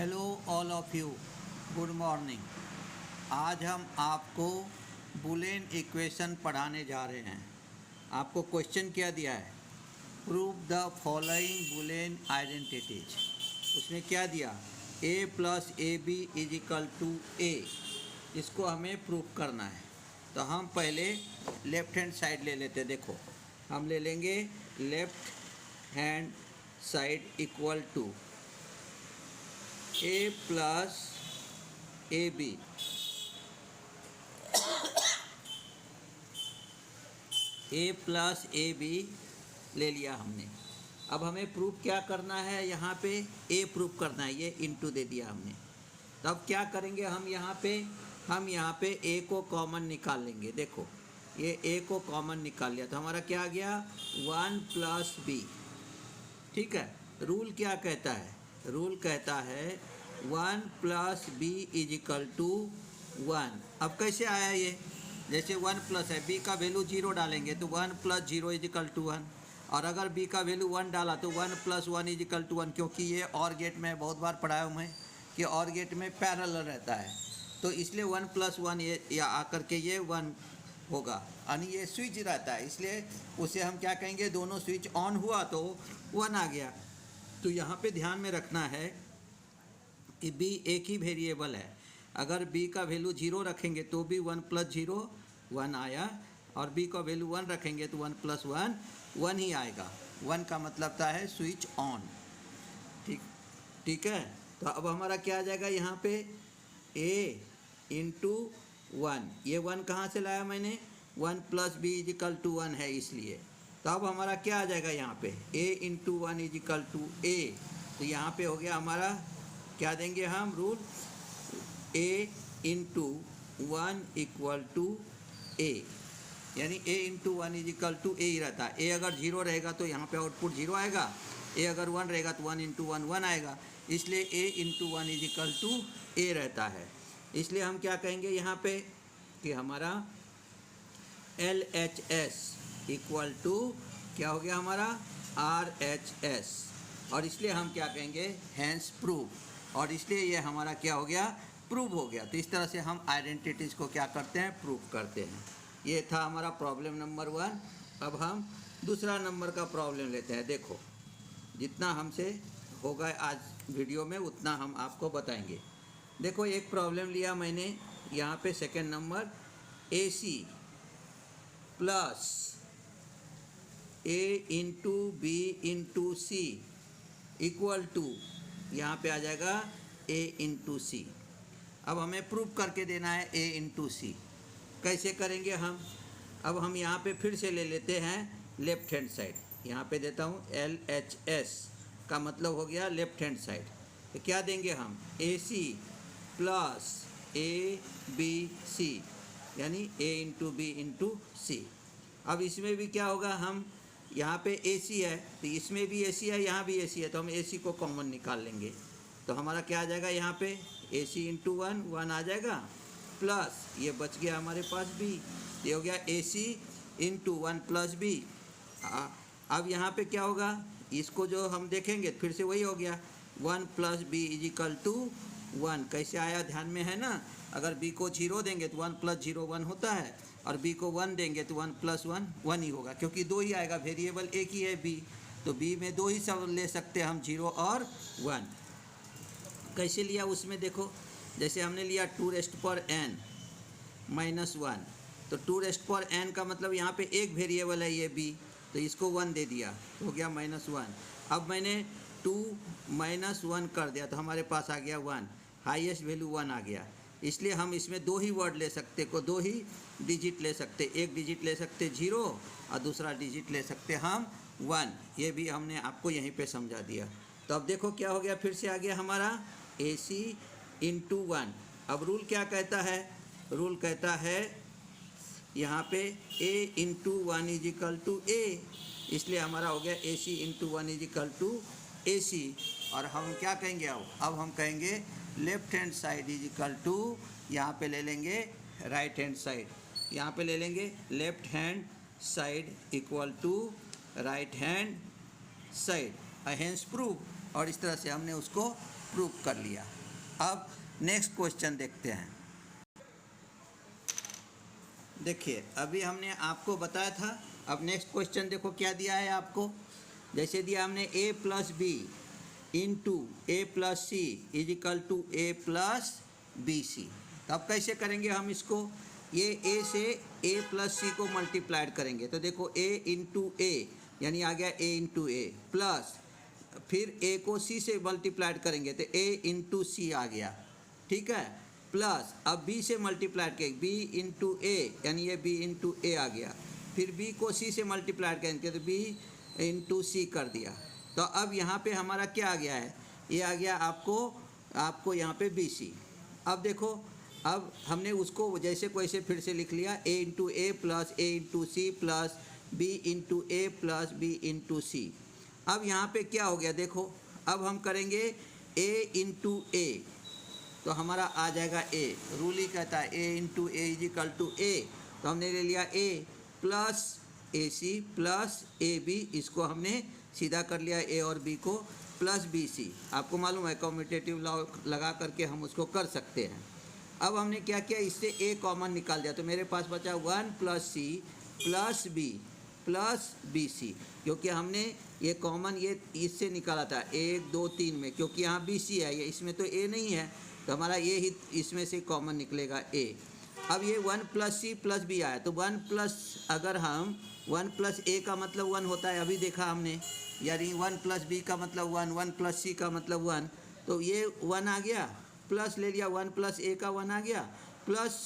Hello all of you, good morning. आज हम आपको बुलियन इक्वेशन पढ़ाने जा रहे हैं। आपको क्वेश्चन क्या दिया है? Prove the following Boolean identities. उसमें क्या दिया? a plus A B is equal to A. इसको हमें प्रूव करना है। तो हम पहले लेफ्ट हैंड साइड ले लेते। देखो, हम ले लेंगे left hand side equal to a plus A B. A plus A B ले लिया हमने। अब हमें प्रूफ क्या करना है? यहाँ पे a प्रूफ करना है, ये इनटू दे दिया हमने। तब क्या करेंगे हम यहाँ पे a को कॉमन निकाल लेंगे। देखो, ये a को कॉमन निकाल लिया तो हमारा क्या आ गया? 1 प्लस बी। ठीक है। रूल क्या कहता है? रूल कहता है 1 plus B is equal to 1। अब कैसे आया ये? जैसे 1 प्लस है, b का वैल्यू 0 डालेंगे तो 1 प्लस 0 इज इक्वल टू 1। और अगर b का वैल्यू 1 डाला तो 1 प्लस 1 इज इक्वल टू 1, क्योंकि ये और गेट में बहुत बार पढ़ाया हूँ मैं कि और गेट में पैरेलल रहता है। तो इसलिए 1 प्लस 1 ये आकर के ये 1 होगा। यानी ये स्विच रहता है, इसलिए उसे हम क्या कहेंगे? दोनों स्विच ऑन हुआ तो 1 आ गया। तो यहाँ पे ध्यान में रखना है कि b एक ही वेरिएबल है। अगर b का वैल्यू 0 रखेंगे तो भी 1 प्लस 0 1 आया, और b का वैल्यू 1 रखेंगे तो 1 प्लस 1 1 ही आएगा। 1 का मतलब था है स्विच ऑन। ठीक है। तो अब हमारा क्या आ जाएगा यहाँ पे? a into 1। ये 1 कहाँ से लाया मैंने? 1 plus B is equal to 1 है, इसलिए। तो अब हमारा क्या आ जाएगा यहाँ पे? a into 1 is equal to a। तो यहाँ पे हो गया हमारा, क्या देंगे हम rule? a into 1 equal to a, यानी a into 1 is equal to a ही रहता है। a अगर 0 रहेगा तो यहाँ पे आउटपुट 0 आएगा, a अगर 1 रहेगा तो 1 इंटू 1 1 आएगा, इसलिए a into 1 is equal to a रहता है। इसलिए हम क्या कहेंगे यहाँ पे कि हमारा LHS इक्वल टू क्या हो गया हमारा? RHS। और इसलिए हम क्या कहेंगे? Hence prove. और इसलिए ये हमारा क्या हो गया? प्रूव हो गया। तो इस तरह से हम आइडेंटिटीज़ को क्या करते हैं? प्रूव करते हैं। ये था हमारा प्रॉब्लम नंबर 1। अब हम दूसरा नंबर का प्रॉब्लम लेते हैं। देखो, जितना हमसे होगा आज वीडियो में उतना हम आपको बताएंगे। देखो, एक प्रॉब्लम लिया मैंने यहाँ पे second number, AC plus A into B into C equal to, यहाँ पे आ जाएगा A इंटू सी। अब हमें प्रूफ करके देना है A इंटू सी। कैसे करेंगे हम? अब हम यहाँ पे फिर से ले लेते हैं लेफ्ट हैंड साइड। यहाँ पे देता हूँ LHS का मतलब हो गया लेफ्ट हैंड साइड। तो क्या देंगे हम? AC प्लस ABC, यानी A into B into C. अब इसमें भी क्या होगा? हम यहाँ पे AC है तो इसमें भी AC है, यहाँ भी AC है, तो हम AC को कॉमन निकाल लेंगे। तो हमारा क्या आ जाएगा यहाँ पे? AC इंटू 1 1 आ जाएगा, प्लस ये बच गया हमारे पास B। ये हो गया AC इंटू 1 प्लस B। अब यहाँ पे क्या होगा? इसको जो हम देखेंगे फिर से वही हो गया, 1 plus B is equal to 1। कैसे आया? ध्यान में है ना? अगर b को 0 देंगे तो 1 प्लस 0 1 होता है, और b को 1 देंगे तो 1 प्लस 1 1 ही होगा, क्योंकि 2 ही आएगा। वेरिएबल एक ही है b, तो b में 2 ही सब ले सकते हैं हम, 0 और 1। कैसे लिया उसमें? देखो, जैसे हमने लिया 2 रेस्ट पर n माइनस 1, तो 2 रेस्ट पर n का मतलब यहाँ पे एक वेरिएबल है ये b, तो इसको 1 दे दिया तो हो गया माइनस 1। अब मैंने 2 माइनस 1 कर दिया तो हमारे पास आ गया 1, हाईएस्ट वैल्यू 1 आ गया। इसलिए हम इसमें 2 ही वर्ड ले सकते, 2 ही डिजिट ले सकते। एक डिजिट ले सकते 0 और दूसरा डिजिट ले सकते हम 1। ये भी हमने आपको यहीं पे समझा दिया। तो अब देखो क्या हो गया? फिर से आ गया हमारा AC इंटू 1। अब रूल क्या कहता है? रूल कहता है यहाँ पे A into 1 is equal to A, इसलिए हमारा हो गया AC into 1 is equal to AC। और हम क्या कहेंगे? अब हम कहेंगे left hand side is equal to, यहाँ पे ले लेंगे राइट हैंड साइड। यहाँ पे ले लेंगे left hand side equal to right hand side. Hence prove. और इस तरह से हमने उसको प्रूव कर लिया। अब नेक्स्ट क्वेश्चन देखते हैं। देखिए अभी हमने आपको बताया था, अब नेक्स्ट क्वेश्चन देखो क्या दिया है आपको। जैसे दिया हमने a plus B into A plus C is equal to A plus B C. तो अब कैसे करेंगे हम इसको, ये a से a प्लस सी को मल्टीप्लाइड करेंगे। तो देखो a इंटू ए यानी आ गया a इंटू ए, प्लस फिर a को c से मल्टीप्लाइड करेंगे तो a इंटू सी आ गया, ठीक है। प्लस अब b से मल्टीप्लाइड करेंगे b इंटू ए यानी ये b इंटू ए आ गया, फिर b को c से मल्टीप्लाइड करेंगे तो b इंटू सी कर दिया। तो अब यहाँ पे हमारा क्या आ गया है, ये आ गया आपको यहाँ पे बी सी। अब देखो अब हमने उसको जैसे को ऐसे फिर से लिख लिया, a into A plus A into C plus b into A plus b into C. अब यहाँ पे क्या हो गया देखो, अब हम करेंगे a इंटू ए तो हमारा आ जाएगा a, रूल ही कहता है a into A is equal to ए। तो हमने ले लिया a plus A C plus A B, इसको हमने सीधा कर लिया a और b को प्लस बी सी। आपको मालूम है कॉम्यूटेटिव लॉ लगा करके हम उसको कर सकते हैं। अब हमने क्या किया, इससे a कॉमन निकाल दिया तो मेरे पास बचा 1 plus C plus B plus B C, क्योंकि हमने ये कॉमन ये इससे निकाला था 1 2 3 में, क्योंकि यहाँ बी सी है, ये इसमें तो a नहीं है तो हमारा ये ही इसमें से कॉमन निकलेगा a। अब ये 1 प्लस सी प्लस बी आया तो 1 प्लस, अगर हम 1 प्लस ए का मतलब 1 होता है, अभी देखा हमने, यानी 1 प्लस बी का मतलब 1, 1 प्लस सी का मतलब 1, तो ये 1 आ गया, प्लस ले लिया 1 प्लस ए का 1 आ गया, प्लस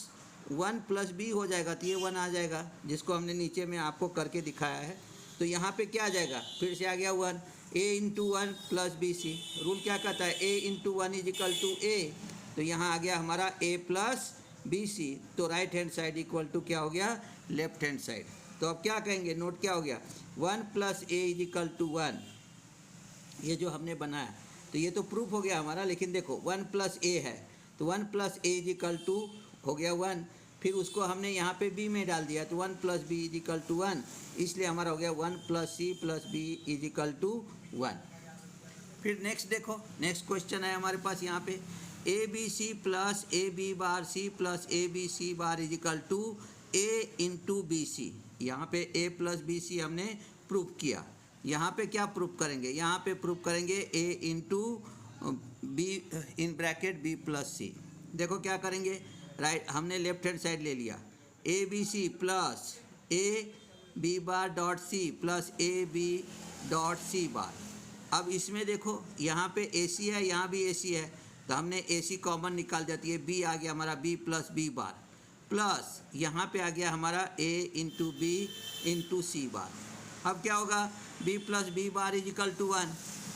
1 प्लस बी हो जाएगा तो ये 1 आ जाएगा, जिसको हमने नीचे में आपको करके दिखाया है। तो यहाँ पे क्या आ जाएगा, फिर से आ गया 1, a into 1 plus B C. Rule क्या कहता है, a into 1 is equal to ए, तो यहाँ आ गया हमारा a प्लस बी सी। तो right hand side equal to क्या हो गया, लेफ्ट हैंड साइड। तो अब क्या कहेंगे, नोट क्या हो गया, 1 plus A is equal to 1, ये जो हमने बनाया तो ये तो प्रूफ हो गया हमारा। लेकिन देखो 1 प्लस ए है तो 1 plus A is equal to हो गया 1, फिर उसको हमने यहाँ पे b में डाल दिया तो 1 plus B is equal to 1, इसलिए हमारा हो गया 1 plus C plus B is equal to 1। फिर नेक्स्ट देखो, नेक्स्ट क्वेश्चन है हमारे पास यहाँ पे A B C plus A B bar C plus A B C bar is equal to A into B C. यहाँ पे a प्लस बी सी हमने प्रूव किया, यहाँ पे क्या प्रूव करेंगे, यहाँ पे प्रूव करेंगे a into B in bracket b plus C. देखो क्या करेंगे, राइट हमने लेफ्ट हैंड साइड ले लिया, A B C plus A B bar dot C plus A B dot C bar. अब इसमें देखो यहाँ पे ए सी है, यहाँ भी ए सी है, तो हमने ए सी कॉमन निकाल दिया तो ये b आ गया हमारा b plus B bar, plus यहाँ पे आ गया हमारा a into B into C bar. अब क्या होगा, b plus B bar is equal to 1।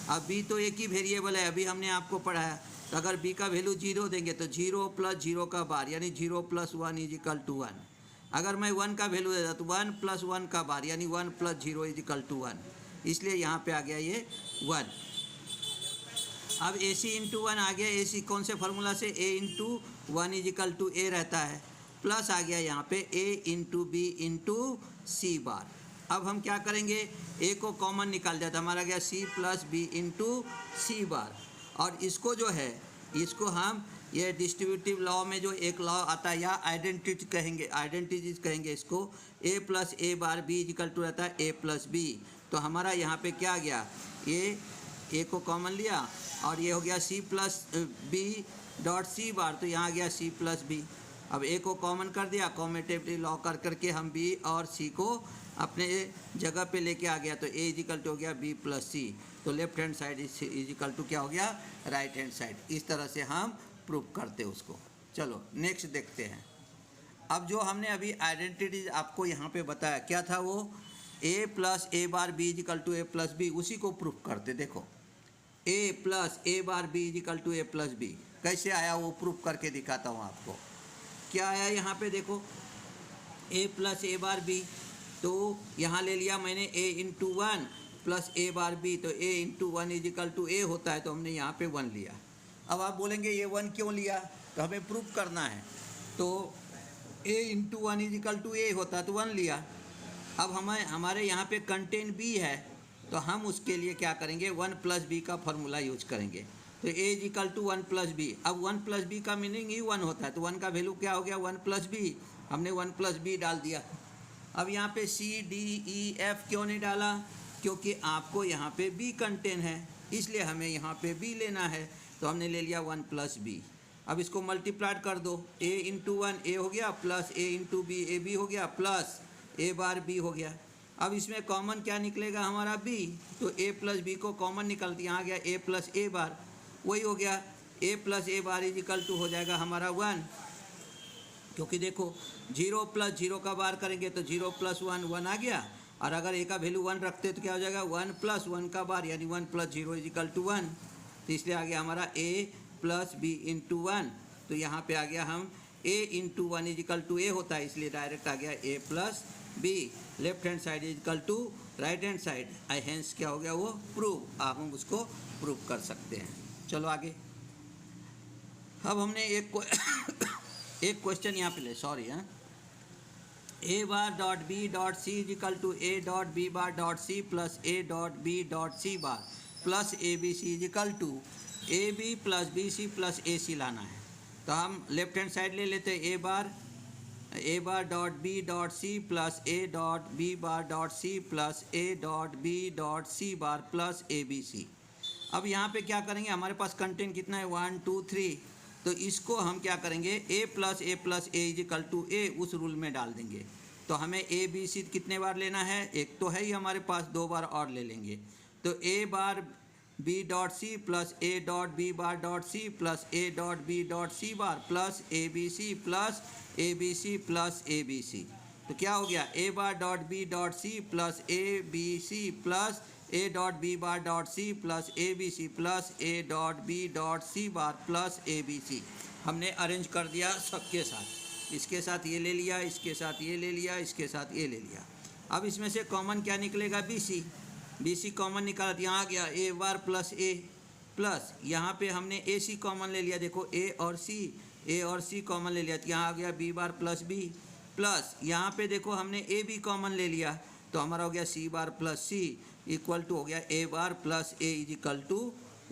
अब b तो एक ही वेरिएबल है, अभी हमने आपको पढ़ाया, तो अगर b का वैल्यू 0 देंगे तो 0 प्लस 0 का बार यानी 0 प्लस 1 इज इक्वल टू 1। अगर मैं 1 का वैल्यू देता तो 1 प्लस 1 का बार यानी 1 प्लस 0 इज इक्वल टू 1, इसलिए यहाँ पे आ गया ये 1। अब ए सी इंटू 1 आ गया, ए सी कौन से फार्मूला से, a into 1 is equal to a रहता है, प्लस आ गया यहाँ पे a into B into C bar. अब हम क्या करेंगे, a को कॉमन निकाल दिया था, हमारा गया c प्लस बी इंटू सी बार। और इसको जो है इसको हम ये डिस्ट्रीब्यूटिव लॉ में जो एक लॉ आता है या आइडेंटिटीज कहेंगे इसको, a plus A bar b equal to रहता है a प्लस बी। तो हमारा यहाँ पे क्या आ गया, ये a को कॉमन लिया और ये हो गया c प्लस बी डॉट सी बार, तो यहाँ आ गया c प्लस बी। अब a को कॉमन कर दिया, कॉम्यूटेटिव लॉ कर करके हम b और c को अपने जगह पे लेके आ गया, तो a इजिकल टू हो गया b प्लस सी। तो left hand side equal to क्या हो गया, राइट हैंड साइड। इस तरह से हम प्रूव करते उसको। चलो नेक्स्ट देखते हैं। अब जो हमने अभी आइडेंटिटीज आपको यहाँ पे बताया क्या था, वो a plus A bar B is equal to A plus B, उसी को प्रूव करते। देखो a plus A bar B is equal to A plus B कैसे आया वो प्रूव करके दिखाता हूँ आपको। क्या आया यहाँ पे देखो, a plus A bar B, तो यहाँ ले लिया मैंने a into 1 plus A bar B, तो a into 1 is equal to a होता है, तो हमने यहाँ पे 1 लिया। अब आप बोलेंगे ये 1 क्यों लिया, तो हमें प्रूफ करना है, तो a into 1 is equal to a होता है तो 1 लिया। अब हमारे यहाँ पे कंटेंट b है, तो हम उसके लिए क्या करेंगे, 1 + b का फॉर्मूला यूज करेंगे। तो a = 1 + b। अब 1 + b का मीनिंग ही 1 होता है, तो 1 का वैल्यू क्या हो गया, 1 + b। हमने 1 + b डाल दिया। अब यहाँ पे c d e f क्यों नहीं डाला, क्योंकि आपको यहाँ पे b कंटेन है, इसलिए हमें यहाँ पे b लेना है, तो हमने ले लिया 1 + b। अब इसको मल्टीप्लाइड कर दो, a × 1 a हो गया, plus a × b a b हो गया, प्लस a बार b हो गया। अब इसमें कॉमन क्या निकलेगा हमारा b, तो a + b को कॉमन निकल दिया, यहाँ गया a + a बार, वही हो गया a + a बार = हो जाएगा हमारा 1, क्योंकि देखो 0 + 0 का बार करेंगे तो 0 + 1 1 आ गया, और अगर a का वैल्यू 1 रखते तो क्या हो जाएगा, 1 + 1 का बार यानी 1 + 0 = 1। तो इसलिए आ गया हमारा a + b × 1। तो यहाँ पे आ गया हम a × 1 = a होता है, इसलिए डायरेक्ट आ गया a + b। Left hand side = right hand side, I hence क्या हो गया वो प्रूव। आप हम उसको प्रूव कर सकते हैं। चलो आगे। अब हमने एक क्वेश्चन यहाँ पे ले, सॉरी हाँ, a₁.b.c = a.b.c + a.b.c बार plus abc = ab + bc + ac लाना है। तो हम लेफ्ट हैंड साइड ले लेते हैं, a₁.b.c + a.b.c + a.b.c बार प्लस abc। अब यहाँ पे क्या करेंगे, हमारे पास कंटेंट कितना है, 1 2 3, तो इसको हम क्या करेंगे, a + a = a उस रूल में डाल देंगे। तो हमें a b c कितने बार लेना है, एक तो है ही हमारे पास, 2 बार और ले लेंगे। तो a bar b.c + a.b.c + a.b.c bar plus abc + abc + abc। तो क्या हो गया, a₁.b.c + abc + a.b.c + abc + a.b.c बार प्लस abc। हमने अरेंज कर दिया सबके साथ, इसके साथ ये ले लिया, इसके साथ ये ले लिया, इसके साथ ये ले लिया। अब इसमें से कॉमन क्या निकलेगा, bc कॉमन निकाला, यहाँ आ गया a bar plus a plus, यहाँ पे हमने ac कॉमन ले लिया, देखो a और c कॉमन ले लिया, तो यहाँ आ गया b बार प्लस b प्लस, यहाँ पे देखो हमने ab कॉमन ले लिया, तो हमारा हो गया c बार प्लस c = हो गया a बार प्लस a =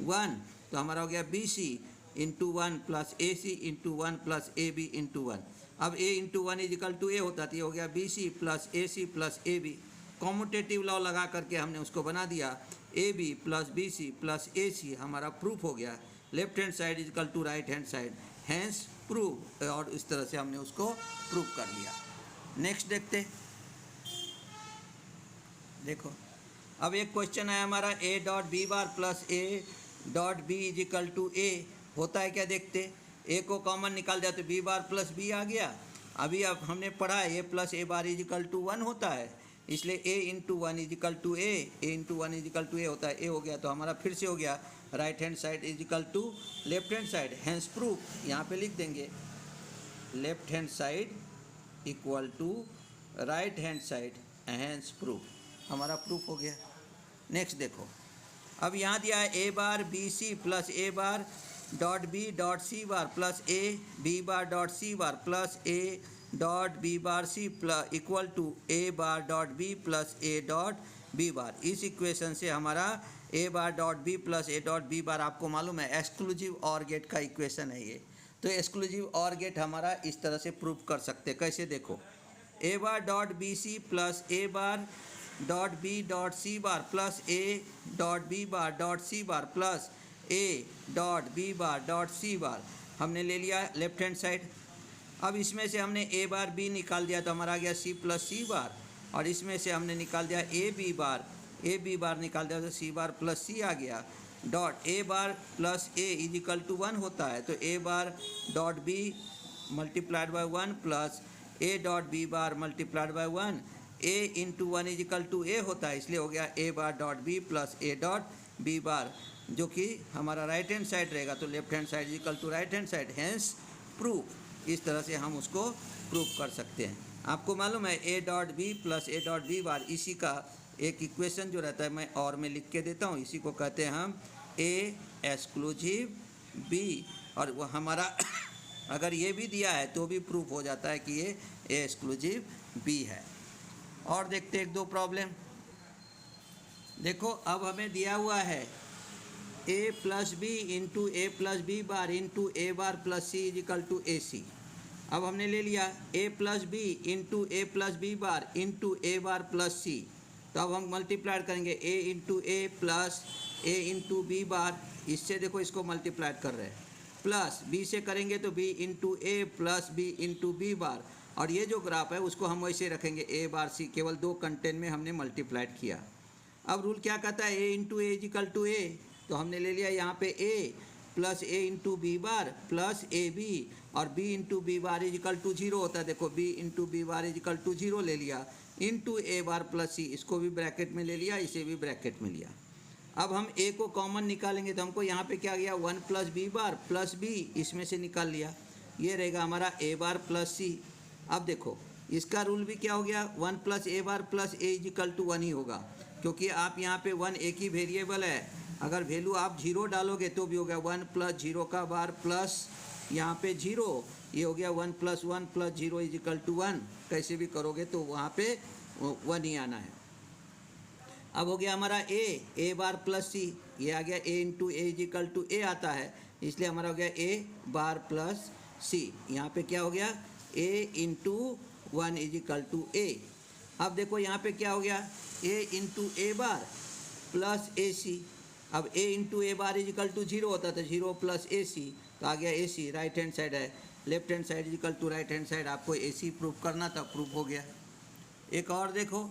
1। तो हमारा हो गया bc × 1 + ac × 1 + ab × 1। अब a × 1 = a होता, तो ये हो गया bc + ac + ab। Commutative law लगा करके हमने उसको बना दिया, ab + bc + ac हमारा प्रूफ हो गया। Left hand side = right hand side, hence proof. और इस तरह से हमने उसको प्रूव कर लिया। नेक्स्ट देखते, देखो अब एक क्वेश्चन है हमारा, a.b bar plus a.b = a होता है क्या, देखते। a को कॉमन निकाल दिया तो b बार प्लस b आ गया। अभी अब हमने पढ़ा है a + a बार = 1 होता है, इसलिए a × 1 = a, a × 1 = a होता है, a हो गया। तो हमारा फिर से हो गया right hand side = left hand side, hence proof. यहाँ पे लिख देंगे left hand side = right hand side, hence proof, हमारा प्रूफ हो गया। नेक्स्ट देखो, अब यहाँ दिया है a bar bc + a bar .b.c bar plus a b बार.c bar plus a.b bar c = a बार.b + a.b बार। इस इक्वेशन से हमारा a बार.b + a.b बार आपको मालूम है एक्सक्लूसिव ऑर गेट का इक्वेशन है ये। तो एक्सक्लूसिव ऑर गेट हमारा इस तरह से प्रूव कर सकते हैं, कैसे देखो, a बार.bc + a बार.b.c बार प्लस a.b बार.c बार प्लस a.b बार.c बार हमने ले लिया लेफ्ट हैंड साइड। अब इसमें से हमने a बार b निकाल दिया, तो हमारा आ गया c + c बार, और इसमें से हमने निकाल दिया a b बार निकाल दिया, तो c बार प्लस c आ गया। Dot a bar plus a = 1 होता है, तो a बार.b × 1 plus a.b bar × 1, a × 1 = a होता है, इसलिए हो गया a बार.b + a.b बार, जो कि हमारा राइट हैंड साइड रहेगा। तो left hand side = right hand side, hence proof. इस तरह से हम उसको प्रूफ कर सकते हैं। आपको मालूम है a.b + a.b बार, इसी का एक इक्वेशन जो रहता है मैं और में लिख के देता हूँ, इसी को कहते हैं हम a एक्सक्लूसिव b। और वो हमारा अगर ये भी दिया है तो भी प्रूफ हो जाता है कि ये a एक्सक्लूसिव b है। और देखते एक दो प्रॉब्लम। देखो अब हमें दिया हुआ है a plus B into A plus B bar into a bar plus C is equal to a c. अब हमने ले लिया a plus B into A plus B bar into a bar plus सी। तो अब हम मल्टीप्लाइड करेंगे a into A plus A into B bar, इससे देखो इसको मल्टीप्लाइड कर रहे हैं, प्लस b से करेंगे तो b इंटू ए plus B into B bar, और ये जो ग्राफ है उसको हम वैसे रखेंगे a बार सी, केवल दो कंटेंट में हमने मल्टीप्लाइड किया। अब रूल क्या कहता है a into a is equal to ए, तो हमने ले लिया यहाँ पे a plus A into B bar plus A b, और b into B bar is equal to 0 होता है, देखो b into B bar is equal to 0 ले लिया, इंटू ए बार प्लस सी, इसको भी ब्रैकेट में ले लिया, इसे भी ब्रैकेट में लिया। अब हम a को कॉमन निकालेंगे तो हमको यहाँ पे क्या गया 1 plus B bar plus B, इसमें से निकाल लिया, ये रहेगा हमारा a बार प्लस सी। अब देखो इसका रूल भी क्या हो गया 1 plus A bar plus A is equal to 1 ही होगा, क्योंकि आप यहाँ पे 1 एक ही वेरिएबल है, अगर वैल्यू आप 0 डालोगे तो भी हो गया 1 प्लस 0 का बार प्लस यहाँ पे 0, ये हो गया 1 प्लस 0 इजिकल टू 1, कैसे भी करोगे तो वहाँ पे 1 ही आना है। अब हो गया हमारा ए बार प्लस सी, ये आ गया a into a is equal to a आता है, इसलिए हमारा हो गया a बार प्लस सी। यहाँ पे क्या हो गया a into 1 is equal to a. अब देखो यहाँ पे क्या हो गया a into a bar plus A c. अब a into a bar is equal to 0 होता था, 0 प्लस ए सी, तो आ गया A C, right hand side है, left hand side equal to right hand side, आपको ए सी प्रूफ करना था, प्रूफ हो गया। एक और देखो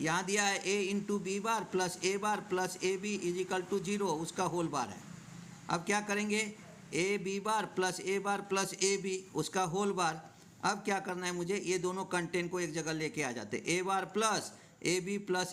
यहाँ दिया है a into B bar plus A B is equal to 0, उसका होल बार है। अब क्या करेंगे A B bar plus A B, उसका होल बार। अब क्या करना है मुझे, ये दोनों कंटेंट को एक जगह लेके आ जाते, a bar plus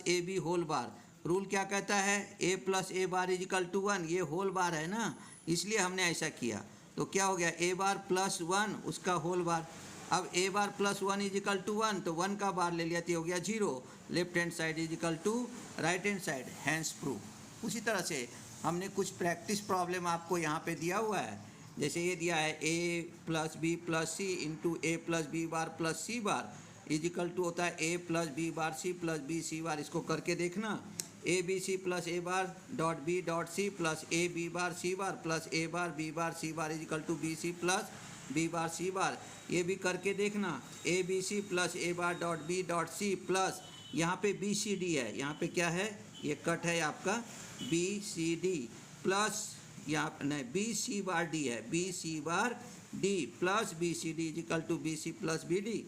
A B whole bar. Rule क्या कहता है a plus A bar is equal to 1, ये होल बार है ना, इसलिए हमने ऐसा किया। तो क्या हो गया a बार प्लस 1 उसका होल बार। अब a bar plus 1 is equal to 1, तो 1 का बार ले लिया तो हो गया 0, left hand side equal to right hand side, hence proof. उसी तरह से हमने कुछ प्रैक्टिस प्रॉब्लम आपको यहाँ पे दिया हुआ है, जैसे ये दिया है a plus B plus c into A plus B bar plus c bar is equal to होता है a plus B bar C plus B C bar. इसको करके देखना, a B C plus A bar dot b dot C plus A B bar c bar plus A bar b bar c bar is equal to b C plus B bar c bar. ये भी करके देखना, a B C plus A bar dot b dot C plus यहाँ पे B c D है, यहाँ पे क्या है ये कट है आपका बी सी डी प्लस यहाँ नहीं बी सी बार डी है, b C bar d plus B c d is equal to b C plus b d.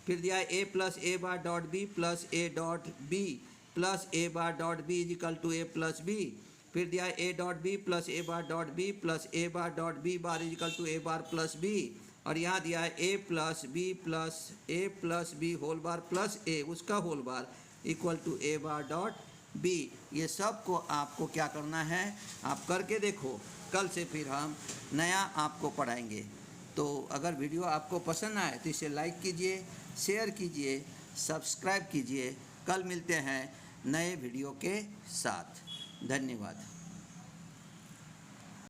फिर दिया है a plus A bar dot b plus a dot b plus A bar dot b is equal to A plus b. फिर दिया है a dot b plus A bar dot b plus A bar dot b bar is equal to a bar plus B. और यहाँ दिया है a plus b whole bar plus a उसका whole bar equal to a bar dot b. ये सब को आपको क्या करना है, आप करके देखो, कल से फिर हम नया आपको पढ़ाएंगे। तो अगर वीडियो आपको पसंद आए तो इसे लाइक कीजिए, शेयर कीजिए, सब्सक्राइब कीजिए। कल मिलते हैं नए वीडियो के साथ। धन्यवाद।